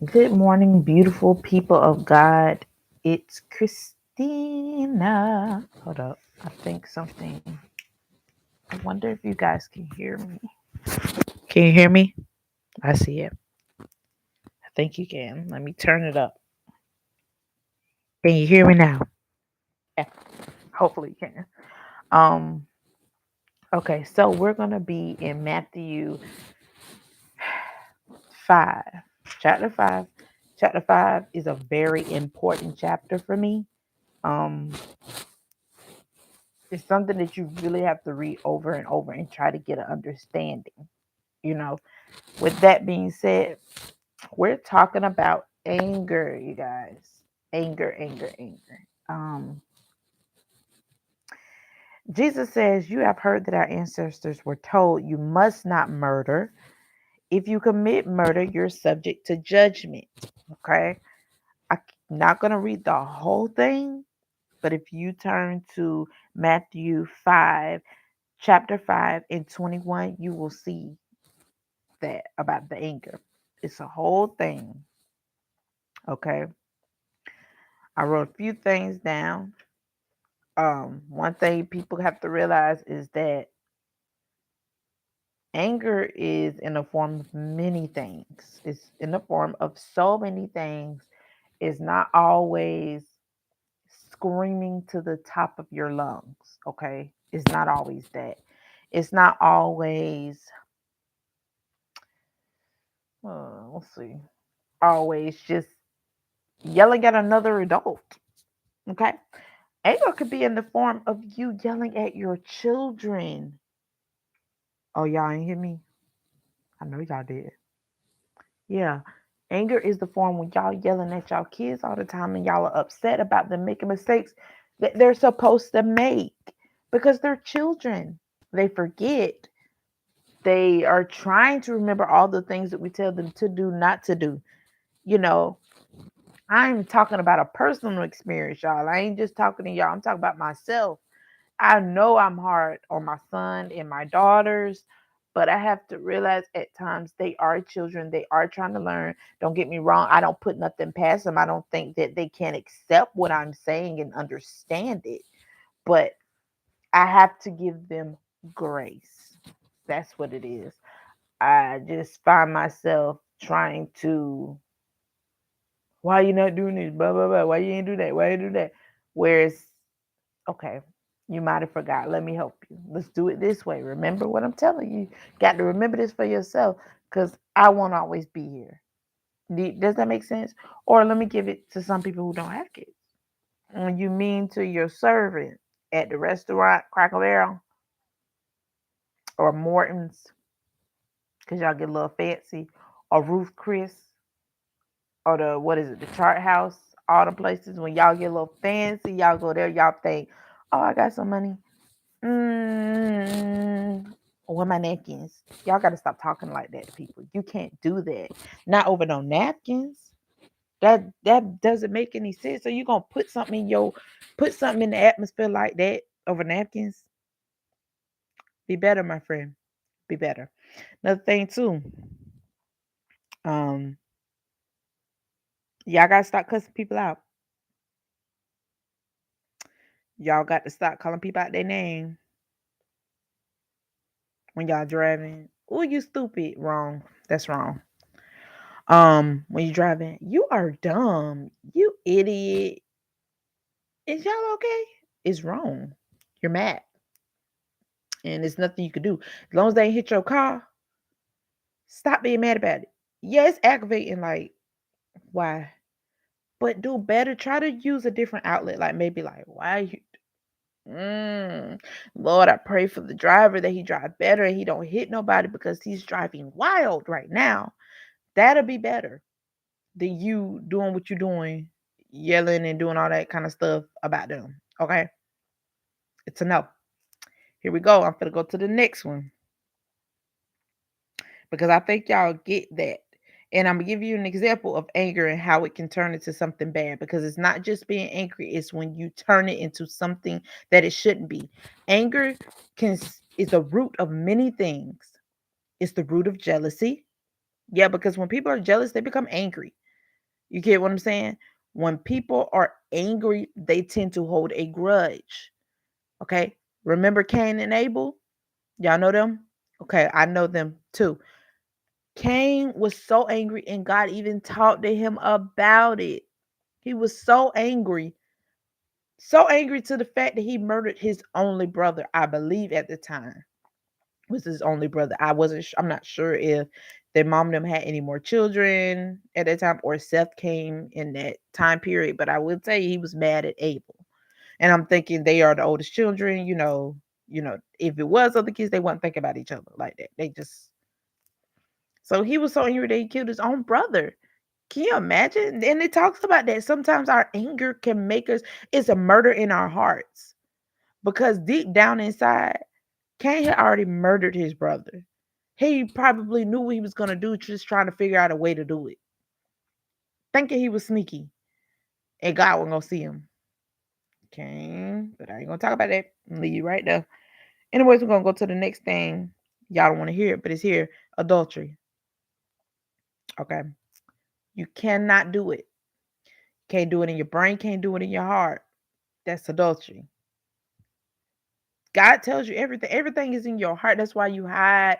Good morning, beautiful people of God. It's Christina. Hold up. I think something. I wonder if you guys can hear me. Can you hear me? I see it. I think you can. Let me turn it up. Can you hear me now? Yeah, hopefully you can. Um, okay, so we're gonna be in Matthew 5. Chapter 5. Chapter 5 is a very important chapter for me. Um, it's something that you really have to read over and over and try to get an understanding. You know, with that being said, we're talking about anger, you guys. Anger, anger, anger. Jesus says, "You have heard that our ancestors were told you must not murder. If you commit murder, you're subject to judgment." Okay. I'm not going to read the whole thing, but if you turn to Matthew 5, chapter 5 and 21, you will see that about the anger. It's a whole thing. Okay. I wrote a few things down. One thing people have to realize is that anger is in the form of many things. It's in the form of so many things. It's not always screaming to the top of your lungs. Okay. It's not always that. It's not always, let's see, always just yelling at another adult. Okay. Anger could be in the form of you yelling at your children. Oh, y'all ain't hear me? I know y'all did. Yeah. Anger is the form when y'all yelling at y'all kids all the time and y'all are upset about them making mistakes that they're supposed to make because they're children. They forget. They are trying to remember all the things that we tell them to do, not to do. You know, I'm talking about a personal experience, y'all. I ain't just talking to y'all. I'm talking about myself. I know I'm hard on my son and my daughters, but I have to realize at times they are children. They are trying to learn. Don't get me wrong. I don't put nothing past them. I don't think that they can't accept what I'm saying and understand it, but I have to give them grace. That's what it is. I just find myself trying to, why you not doing this? Blah, blah, blah. Why you ain't do that? Why you do that? Whereas, okay, you might have forgot. Let me help you. Let's do it this way. Remember what I'm telling you. Got to remember this for yourself because I won't always be here. Does that make sense? Or let me give it to some people who don't have kids. When you mean to your servant at the restaurant, Cracker Barrel or Morton's, because y'all get a little fancy, or Ruth Chris, or the, what is it, the Chart House, all the places when y'all get a little fancy, y'all go there, y'all think, oh, I got some money. Mm, where my napkins? Y'all got to stop talking like that to people. You can't do that. Not over no napkins. That doesn't make any sense. So you gonna put something in the atmosphere like that over napkins? Be better, my friend. Be better. Another thing too. Um, y'all gotta stop cussing people out. Y'all got to stop calling people out their name when y'all driving. Oh, you stupid. Wrong. That's wrong. When you driving, you are dumb. You idiot. Is y'all okay? It's wrong. You're mad. And there's nothing you can do. As long as they ain't hit your car, stop being mad about it. Yeah, it's aggravating, like, why? But do better. Try to use a different outlet. Like maybe like, why you Lord, I pray for the driver that he drive better and he don't hit nobody because he's driving wild right now. That'll be better than you doing what you're doing, yelling and doing all that kind of stuff about them. Okay? It's a no. Here we go. I'm gonna go to the next one because I think y'all get that. And I'm gonna give you an example of anger and how it can turn into something bad because it's not just being angry, it's when you turn it into something that it shouldn't be. Anger is a root of many things. It's the root of jealousy. Yeah, because when people are jealous, they become angry. You get what I'm saying? When people are angry, they tend to hold a grudge. Okay. Remember Cain and Abel? Y'all know them? Okay, I know them too. Cain was so angry, and God even talked to him about it. He was so angry to the fact that he murdered his only brother, I believe at the time was his only brother. I'm not sure if their mom and them had any more children at that time or Seth came in that time period, but I would say he was mad at Abel. And I'm thinking they are the oldest children, if it was other kids, they wouldn't think about each other like that. They just so he was so angry that he killed his own brother. Can you imagine? And it talks about that. Sometimes our anger can make us, it's a murder in our hearts. Because deep down inside, Cain had already murdered his brother. He probably knew what he was gonna do, just trying to figure out a way to do it. Thinking he was sneaky. And God wasn't gonna see him. Cain. But I ain't gonna talk about that. I'm leave you right there. Anyways, we're gonna go to the next thing. Y'all don't want to hear it, but it's here. Adultery. Okay. You cannot do it. Can't do it in your brain, can't do it in your heart. That's adultery. God tells you everything. Everything is in your heart. That's why you hide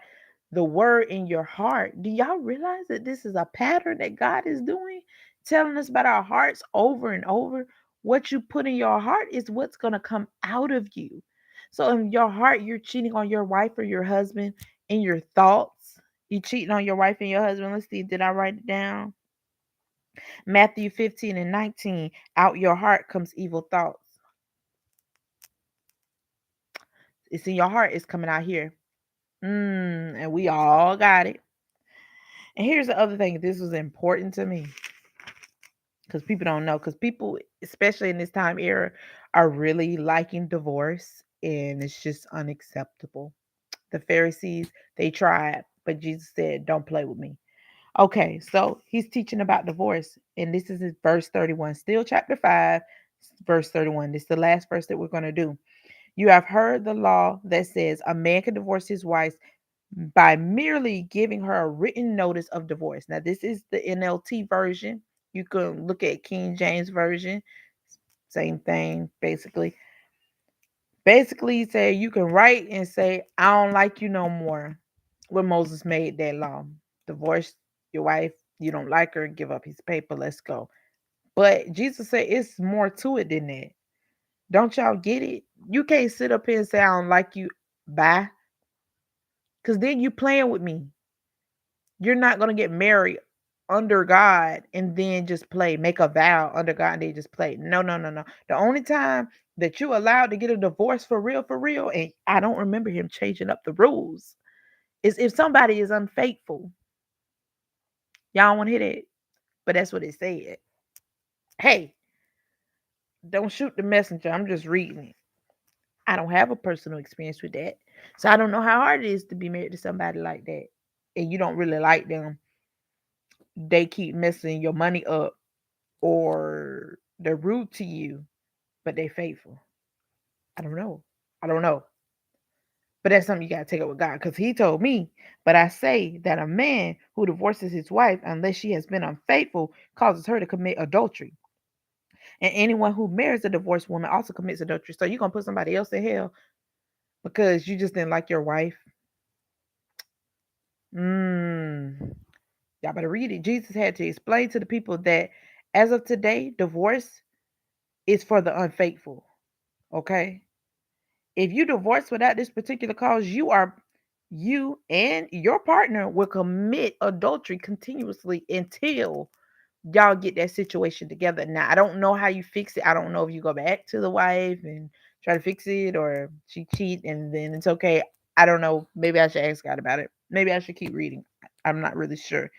the word in your heart. Do y'all realize that this is a pattern that God is doing? Telling us about our hearts over and over. What you put in your heart is what's going to come out of you. So in your heart, you're cheating on your wife or your husband. In your thoughts, you cheating on your wife and your husband. Let's see, did I write it down? Matthew 15 and 19. Out your heart comes evil thoughts. It's in your heart. It's coming out here. And we all got it. And here's the other thing. This was important to me because people don't know. Because people, especially in this time era, are really liking divorce, and it's just unacceptable. The Pharisees, they tried, but Jesus said, "Don't play with me." Okay, so he's teaching about divorce, and this is his verse 31, still chapter 5, verse 31. This is the last verse that we're going to do. You have heard the law that says a man can divorce his wife by merely giving her a written notice of divorce. Now, this is the NLT version. You can look at King James version. Same thing, basically. Basically, say you can write and say, "I don't like you no more." When Moses made that law, divorce your wife, you don't like her, give up his paper, let's go. But Jesus said it's more to it than that. Don't y'all get it? You can't sit up here and say, "I don't like you." Bye. Because then you playing with me. You're not going to get married under God and then just play, make a vow under God and then just play. No, no, no, no. The only time that you allowed to get a divorce for real, and I don't remember him changing up the rules, is if somebody is unfaithful. Y'all want to hear that? But that's what it said. Hey, don't shoot the messenger. I'm just reading it. I don't have a personal experience with that. So I don't know how hard it is to be married to somebody like that. And you don't really like them. They keep messing your money up or they're rude to you, but they're faithful. I don't know. I don't know. But that's something you got to take up with God because he told me, but I say that a man who divorces his wife, unless she has been unfaithful, causes her to commit adultery. And anyone who marries a divorced woman also commits adultery. So you're going to put somebody else in hell because you just didn't like your wife. Y'all better read it. Jesus had to explain to the people that as of today, divorce is for the unfaithful. Okay? If you divorce without this particular cause, you and your partner will commit adultery continuously until y'all get that situation together. Now, I don't know how you fix it. I don't know if you go back to the wife and try to fix it or she cheat and then it's okay. I don't know. Maybe I should ask God about it. Maybe I should keep reading. I'm not really sure.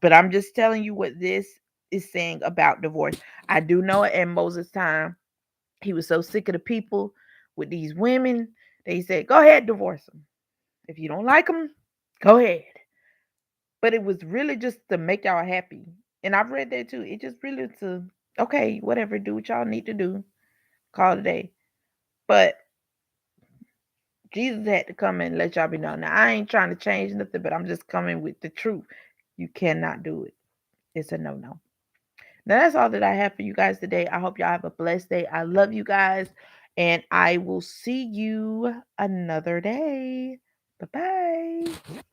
But I'm just telling you what this is saying about divorce. I do know at Moses' time, he was so sick of the people with these women that he said, "Go ahead, divorce them. If you don't like them, go ahead." But it was really just to make y'all happy. And I've read that too. It just really to, okay, whatever, do what y'all need to do. Call it a day. But Jesus had to come and let y'all be known. Now, I ain't trying to change nothing, but I'm just coming with the truth. You cannot do it. It's a no no. Now that's all that I have for you guys today. I hope y'all have a blessed day. I love you guys, and I will see you another day. Bye bye.